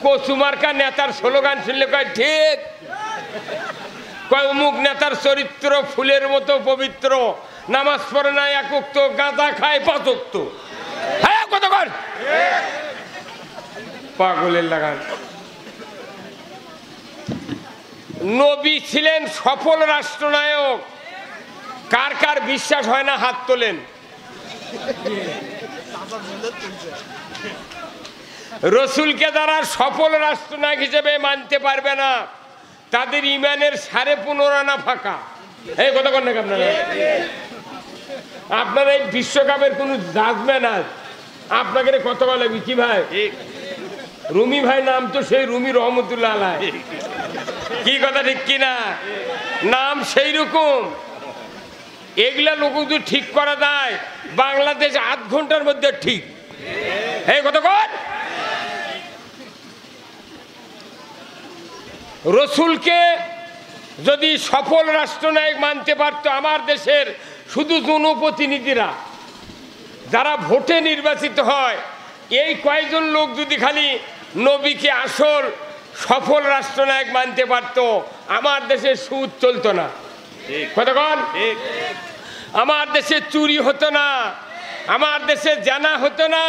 কচুমার্কা নেতার স্লোগান শুনলে কয় ঠিক, কয় অমুক নেতার চরিত্র ফুলের মতো পবিত্র, নামাজ পড়ে না এক ওয়াক্ত, গাঁজা খায় 5 ওয়াক্ত। হ্যাঁ কতক্ষণ পাগলের লাগান। নবী ছিলেন সফল রাষ্ট্রনায়ক। কার কার বিশ্বাস হয় না হাত তোলেন। রসুলকে যারা সফল রাষ্ট্রনায়ক হিসেবে মানতে পারবে না তাদের ইমানের 15.5 আনা ফাঁকা। এই কথা কন নাকি আপনারা? আপনার এই বিশ্বকাপের কোন জাজমেন্ট আছে? আপনাকে কত লাগবে কি ভাই? রুমি ভাই নাম তো সেই রুমি রহমতুল্লাহ আলাইহ। কি কথা ঠিক কিনা? নাম সেই রকম। এগুলা লোক যদি ঠিক করা যায় বাংলাদেশ 8 ঘন্টার মধ্যে ঠিক। এই কথা কন। রসুলকে যদি সফল রাষ্ট্রনায়ক মানতে পারত আমার দেশের শুধু জনপ্রতিনিধিরা যারা ভোটে নির্বাচিত হয়, এই কয়েকজন লোক যদি খালি নবীকে আসল সফল রাষ্ট্রনায়ক মানতে পারত আমার দেশে সুদ চলতো না। কতক্ষণ? আমার দেশে চুরি হতো না, আমার দেশে জানা হতো না,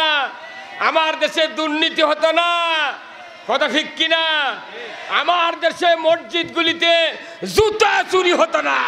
আমার দেশে দুর্নীতি হতো না। কথা ঠিক কিনা? আমার দেশে মসজিদগুলিতে জুতা চুরি হতো না।